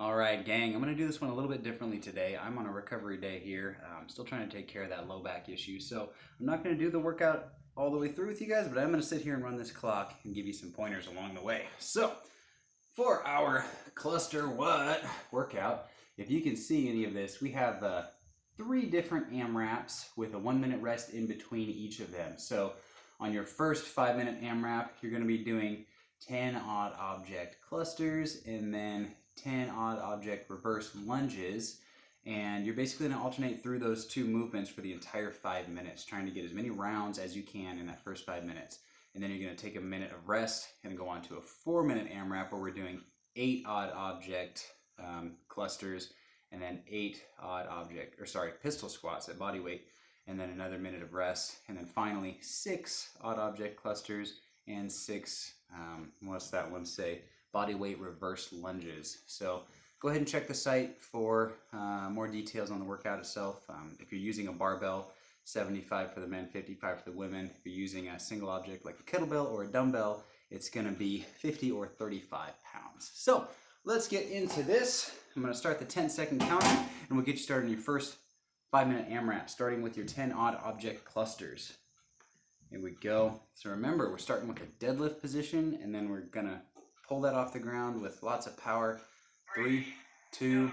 All right, gang, I'm going to do this one a little bit differently today. I'm on a recovery day here. I'm still trying to take care of that low back issue. So I'm not going to do the workout all the way through with you guys, but I'm going to sit here and run this clock and give you some pointers along the way. So for our ClusterWhat workout, if you can see any of this, we have 3 different AMRAPs with a 1-minute rest in between each of them. So on your first 5-minute AMRAP, you're going to be doing 10 odd object clusters and then 10 odd object reverse lunges, and you're basically going to alternate through those 2 movements for the entire 5 minutes, trying to get as many rounds as you can in that first 5 minutes. And then you're going to take a minute of rest and go on to a 4-minute AMRAP where we're doing 8 odd object clusters and then 8 odd object, pistol squats at body weight, and then another minute of rest, and then finally 6 odd object clusters and 6 what's that one say, body weight reverse lunges. So go ahead and check the site for more details on the workout itself. If you're using a barbell, 75 for the men, 55 for the women. If you're using a single object like a kettlebell or a dumbbell, it's going to be 50 or 35 pounds. So let's get into this. I'm going to start the 10-second counter, and we'll get you started on your first 5-minute AMRAP, starting with your 10 odd object clusters. Here we go. So remember, we're starting with a deadlift position, and then we're going to pull that off the ground with lots of power. 3, 2,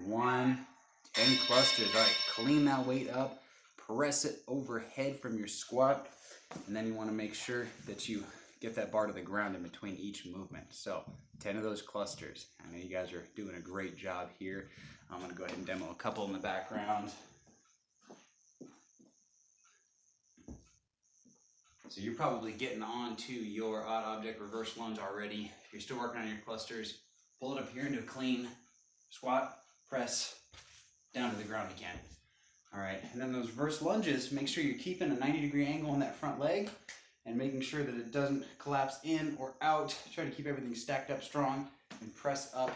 1, 10 clusters. All right, clean that weight up, press it overhead from your squat, and then you want to make sure that you get that bar to the ground in between each movement. So 10 of those clusters. I know you guys are doing a great job here. I'm going to go ahead and demo a couple in the background. So you're probably getting on to your odd object reverse lunge already. If you're still working on your clusters, pull it up here into a clean squat, press, down to the ground again. All right, and then those reverse lunges, make sure you're keeping a 90-degree angle on that front leg and making sure that it doesn't collapse in or out. Try to keep everything stacked up strong and press up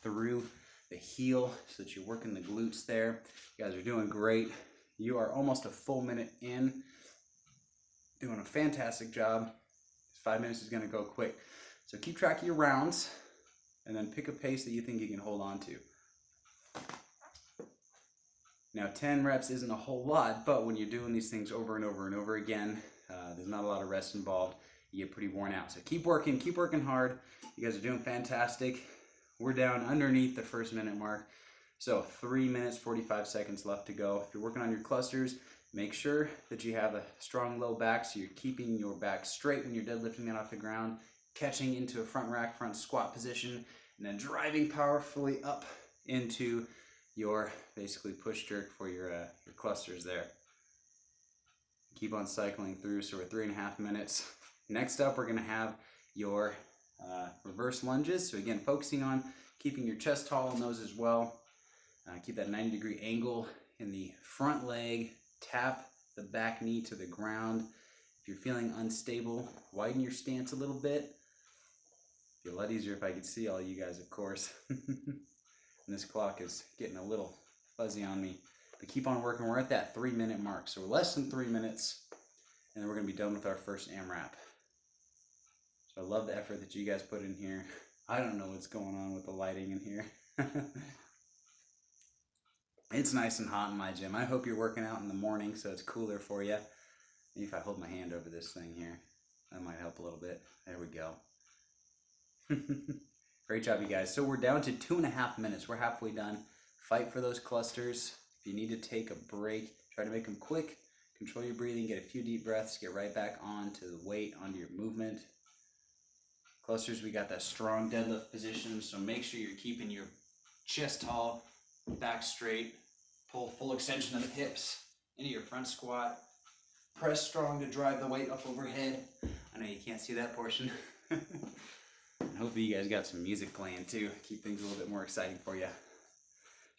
through the heel so that you're working the glutes there. You guys are doing great. You are almost a full minute in. Doing a fantastic job. 5 minutes is going to go quick. So keep track of your rounds and then pick a pace that you think you can hold on to. Now 10 reps isn't a whole lot, but when you're doing these things over and over and over again, there's not a lot of rest involved. You get pretty worn out. So keep working hard. You guys are doing fantastic. We're down underneath the first minute mark. So 3 minutes, 45 seconds left to go. If you're working on your clusters, make sure that you have a strong low back so you're keeping your back straight when you're deadlifting it off the ground, catching into a front rack, front squat position, and then driving powerfully up into your basically push jerk for your clusters there. Keep on cycling through, so we're 3.5 minutes. Next up, we're gonna have your reverse lunges. So again, focusing on keeping your chest tall on those as well. Keep that 90-degree angle in the front leg. Tap the back knee to the ground. If you're feeling unstable, widen your stance a little bit. It'd be a lot easier if I could see all you guys, of course. And this clock is getting a little fuzzy on me. But keep on working. We're at that 3-minute mark. So we're less than 3 minutes, and then we're going to be done with our first AMRAP. So I love the effort that you guys put in here. I don't know what's going on with the lighting in here. It's nice and hot in my gym. I hope you're working out in the morning so it's cooler for you. Maybe if I hold my hand over this thing here, that might help a little bit. There we go. Great job, you guys. So we're down to 2.5 minutes. We're halfway done. Fight for those clusters. If you need to take a break, try to make them quick. Control your breathing, get a few deep breaths, get right back onto the weight, onto your movement. Clusters, we got that strong deadlift position, so make sure you're keeping your chest tall, back straight. Pull full extension of the hips into your front squat. Press strong to drive the weight up overhead. I know you can't see that portion. And hopefully you guys got some music playing too. Keep things a little bit more exciting for you.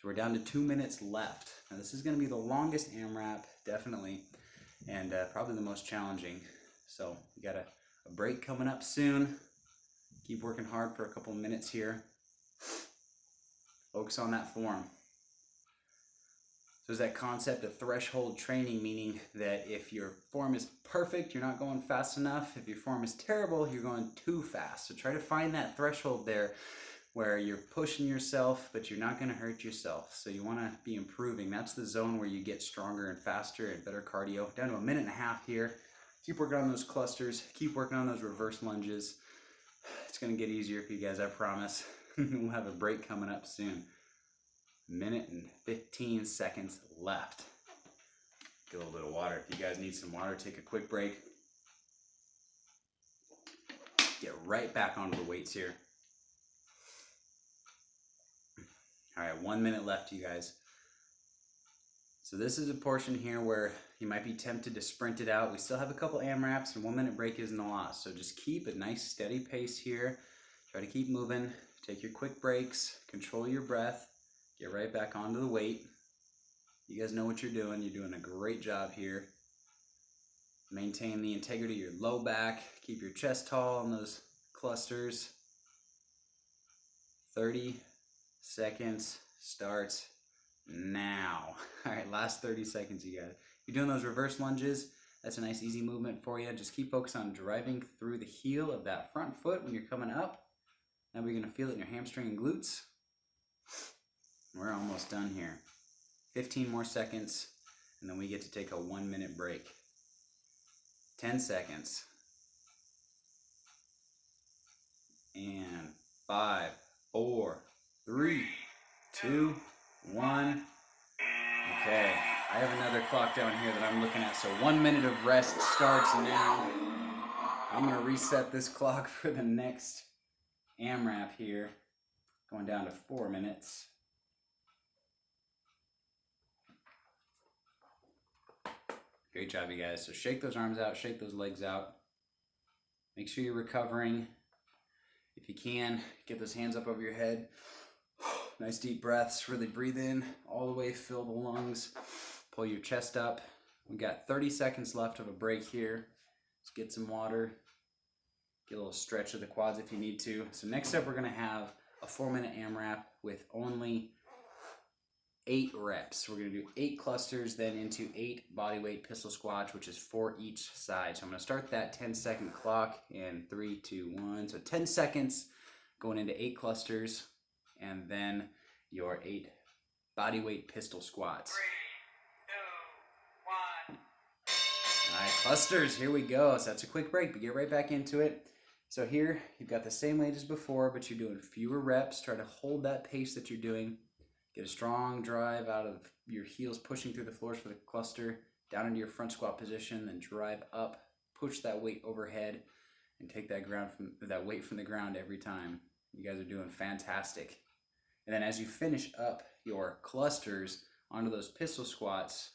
So we're down to 2 minutes left. Now this is going to be the longest AMRAP, definitely, and probably the most challenging. So we got a break coming up soon. Keep working hard for a couple minutes here. Focus on that form. So there's that concept of threshold training, meaning that if your form is perfect, you're not going fast enough. If your form is terrible, you're going too fast. So try to find that threshold there where you're pushing yourself, but you're not going to hurt yourself. So you want to be improving. That's the zone where you get stronger and faster and better cardio. Down to 1.5 minutes here. Keep working on those clusters. Keep working on those reverse lunges. It's going to get easier for you guys, I promise. We'll have a break coming up soon. 1 minute and 15 seconds left. Get a little bit of water. If you guys need some water, take a quick break. Get right back onto the weights here. All right, 1 minute left, you guys. So this is a portion here where you might be tempted to sprint it out. We still have a couple AMRAPs, and 1 minute break isn't a lot. So just keep a nice steady pace here. Try to keep moving. Take your quick breaks. Control your breath. Get right back onto the weight. You guys know what you're doing. You're doing a great job here. Maintain the integrity of your low back. Keep your chest tall on those clusters. 30 seconds starts now. All right, last 30 seconds, you guys. You're doing those reverse lunges. That's a nice easy movement for you. Just keep focused on driving through the heel of that front foot when you're coming up. Now we're going to feel it in your hamstring and glutes. We're almost done here. 15 more seconds, and then we get to take a 1 minute break. 10 seconds. And 5, 4, 3, 2, 1. Okay, I have another clock down here that I'm looking at. So 1 minute of rest starts now. I'm going to reset this clock for the next AMRAP here. Going down to 4 minutes. Great job, you guys. So shake those arms out, shake those legs out. Make sure you're recovering. If you can, get those hands up over your head. Nice deep breaths. Really breathe in all the way, fill the lungs. Pull your chest up. We've got 30 seconds left of a break here. Let's get some water. Get a little stretch of the quads if you need to. So next up, we're going to have a 4 minute AMRAP with only 8 reps. We're going to do 8 clusters, then into 8 bodyweight pistol squats, which is 4 each side. So I'm going to start that 10-second clock in 3, 2, 1. So 10 seconds going into 8 clusters, and then your 8 bodyweight pistol squats. 3, 2, 1. All right, clusters, here we go. So that's a quick break, but get right back into it. So here, you've got the same weight as before, but you're doing fewer reps. Try to hold that pace that you're doing. Get a strong drive out of your heels, pushing through the floors for the cluster, down into your front squat position, then drive up, push that weight overhead, and take that weight from the ground every time. You guys are doing fantastic. And then as you finish up your clusters onto those pistol squats,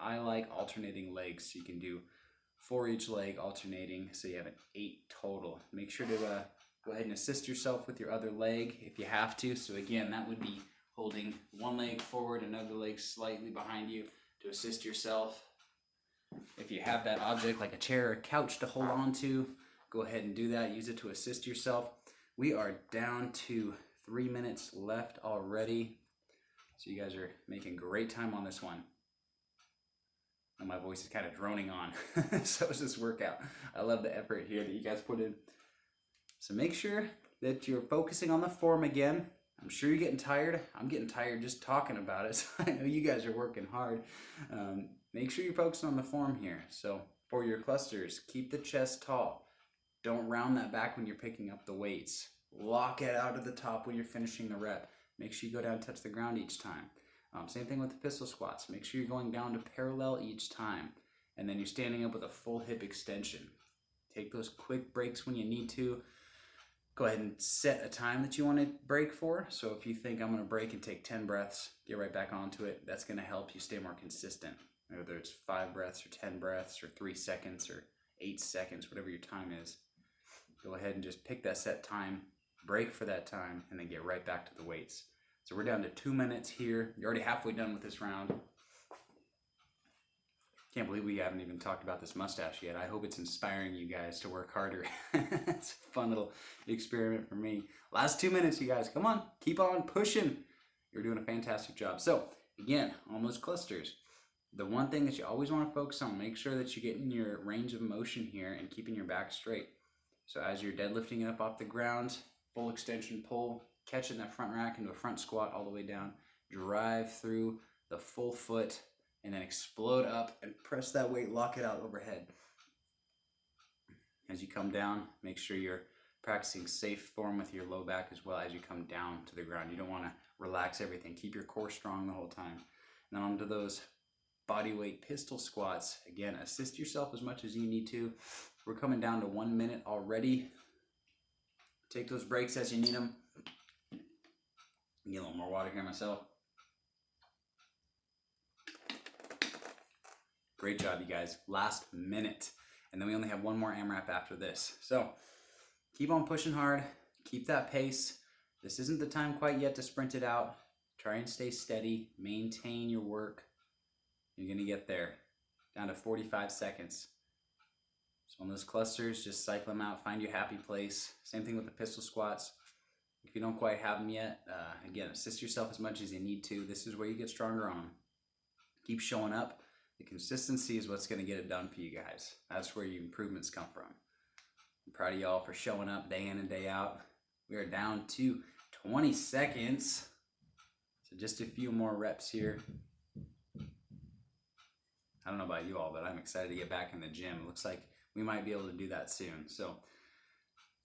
I like alternating legs. So you can do 4 each leg alternating, so you have an 8 total. Make sure to go ahead and assist yourself with your other leg if you have to. So again, that would be holding one leg forward, another leg slightly behind you to assist yourself. If you have that object like a chair or a couch to hold on to, go ahead and do that. Use it to assist yourself. We are down to 3 minutes left already. So you guys are making great time on this one. And my voice is kind of droning on. So is this workout. I love the effort here that you guys put in. So make sure that you're focusing on the form again. I'm sure you're getting tired. I'm getting tired just talking about it. So I know you guys are working hard. Make sure you're focusing on the form here. So for your clusters, keep the chest tall. Don't round that back when you're picking up the weights. Lock it out at the top when you're finishing the rep. Make sure you go down and touch the ground each time. Same thing with the pistol squats. Make sure you're going down to parallel each time. And then you're standing up with a full hip extension. Take those quick breaks when you need to. Go ahead and set a time that you want to break for. So if you think I'm going to break and take 10 breaths, get right back onto it. That's going to help you stay more consistent. Whether it's 5 breaths or 10 breaths or 3 seconds or 8 seconds, whatever your time is. Go ahead and just pick that set time, break for that time, and then get right back to the weights. So we're down to 2 minutes here. You're already halfway done with this round. Can't believe we haven't even talked about this mustache yet. I hope it's inspiring you guys to work harder. It's a fun little experiment for me. Last 2 minutes, you guys. Come on. Keep on pushing. You're doing a fantastic job. So, again, on those clusters, the one thing that you always want to focus on, make sure that you're getting your range of motion here and keeping your back straight. So as you're deadlifting it up off the ground, full extension pull, catch it in that front rack into a front squat all the way down, drive through the full foot, and then explode up and press that weight, lock it out overhead. As you come down, make sure you're practicing safe form with your low back as well as you come down to the ground. You don't want to relax everything. Keep your core strong the whole time. And then onto those body weight pistol squats. Again, assist yourself as much as you need to. We're coming down to 1 minute already. Take those breaks as you need them. Get a little more water here myself. Great job, you guys. Last minute. And then we only have one more AMRAP after this. So keep on pushing hard. Keep that pace. This isn't the time quite yet to sprint it out. Try and stay steady. Maintain your work. You're going to get there. Down to 45 seconds. So on those clusters, just cycle them out. Find your happy place. Same thing with the pistol squats. If you don't quite have them yet, again, assist yourself as much as you need to. This is where you get stronger on them. Keep showing up. The consistency is what's going to get it done for you guys. That's where your improvements come from. I'm proud of y'all for showing up day in and day out. We are down to 20 seconds. So just a few more reps here. I don't know about you all, but I'm excited to get back in the gym. It looks like we might be able to do that soon. So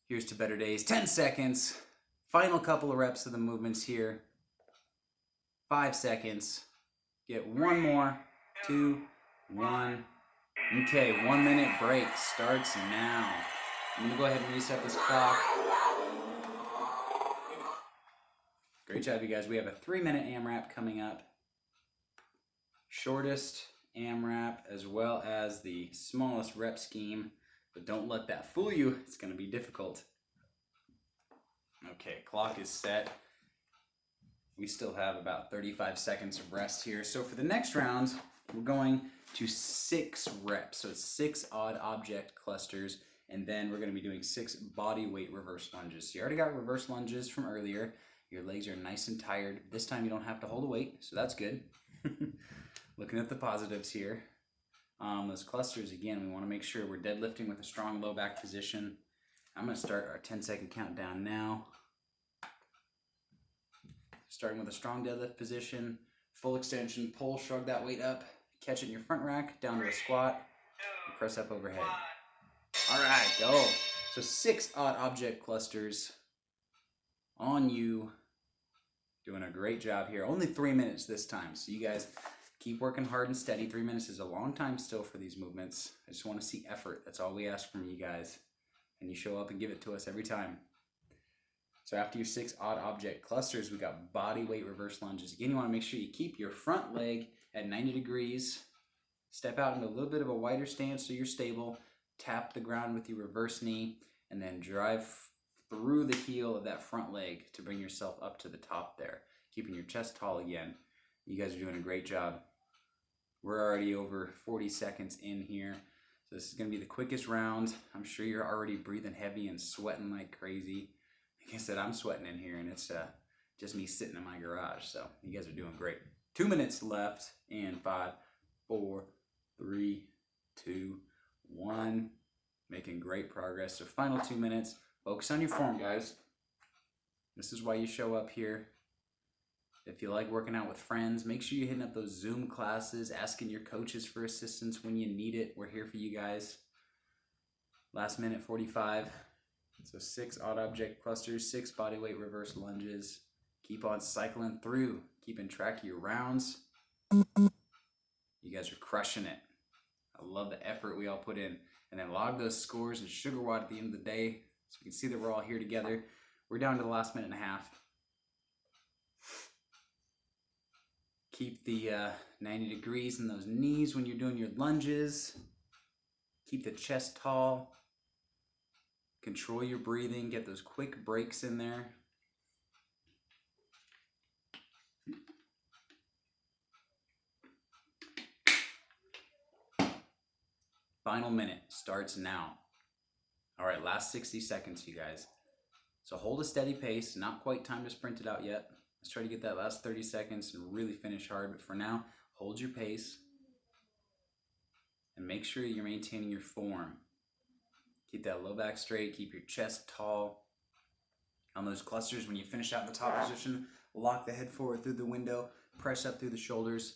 here's to better days. 10 seconds. Final couple of reps of the movements here. 5 seconds. Get one more. 2, 1. Okay, 1 minute break starts now. I'm gonna go ahead and reset this clock. Great job, you guys. We have a 3-minute AMRAP coming up. Shortest AMRAP as well as the smallest rep scheme, but don't let that fool you. It's gonna be difficult. Okay, clock is set. We still have about 35 seconds of rest here. So for the next round, we're going to 6 reps. So it's 6 odd object clusters, and then we're going to be doing 6 body weight reverse lunges. So you already got reverse lunges from earlier. Your legs are nice and tired. This time you don't have to hold a weight, so that's good. Looking at the positives here. Those clusters, again, we want to make sure we're deadlifting with a strong low back position. I'm going to start our 10-second countdown now. Starting with a strong deadlift position, full extension, pull, shrug that weight up, catch it in your front rack, down to a squat, and press up overhead. All right, go. So 6 odd object clusters on you. Doing a great job here. Only 3 minutes this time, so you guys keep working hard and steady. 3 minutes is a long time still for these movements. I just want to see effort. That's all we ask from you guys. And you show up and give it to us every time. So after your 6 odd object clusters, we got body weight reverse lunges. Again, you want to make sure you keep your front leg at 90 degrees. Step out into a little bit of a wider stance so you're stable. Tap the ground with your reverse knee and then drive through the heel of that front leg to bring yourself up to the top there. Keeping your chest tall again. You guys are doing a great job. We're already over 40 seconds in here. So this is going to be the quickest round. I'm sure you're already breathing heavy and sweating like crazy. Like I said, I'm sweating in here, and it's just me sitting in my garage. So you guys are doing great. 2 minutes left, and 5, 4, 3, 2, 1. Making great progress. So final 2 minutes. Focus on your form, guys. This is why you show up here. If you like working out with friends, make sure you're hitting up those Zoom classes, asking your coaches for assistance when you need it. We're here for you guys. Last minute 45. So 6 odd object clusters, 6 bodyweight reverse lunges. Keep on cycling through, keeping track of your rounds. You guys are crushing it. I love the effort we all put in. And then log those scores and ClusterWhat at the end of the day so we can see that we're all here together. We're down to the last minute and a half. Keep the 90 degrees in those knees when you're doing your lunges. Keep the chest tall. Control your breathing. Get those quick breaks in there. Final minute starts now. All right, last 60 seconds, you guys. So hold a steady pace. Not quite time to sprint it out yet. Let's try to get that last 30 seconds and really finish hard. But for now, hold your pace. And make sure you're maintaining your form. Keep that low back straight. Keep your chest tall. On those clusters, when you finish out in the top position, lock the head forward through the window, press up through the shoulders.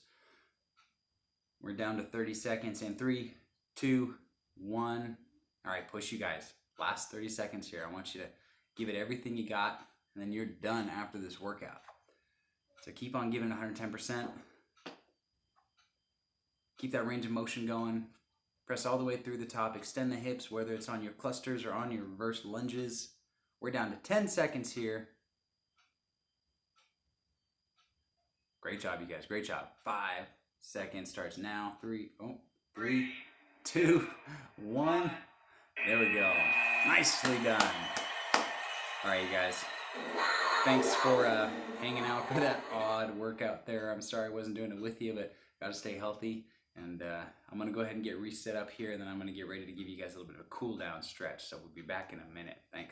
We're down to 30 seconds in 3, 2, 1. All right, push you guys. Last 30 seconds here. I want you to give it everything you got, and then you're done after this workout. So keep on giving 110%. Keep that range of motion going. Press all the way through the top. Extend the hips, whether it's on your clusters or on your reverse lunges. We're down to 10 seconds here. Great job, you guys. Great job. 5 seconds starts now. 3, 2, 1. There we go. Nicely done. All right, you guys. Thanks for hanging out for that odd workout there. I'm sorry I wasn't doing it with you, but gotta stay healthy. And I'm gonna go ahead and get reset up here, and then I'm gonna get ready to give you guys a little bit of a cool down stretch. So we'll be back in a minute. Thanks.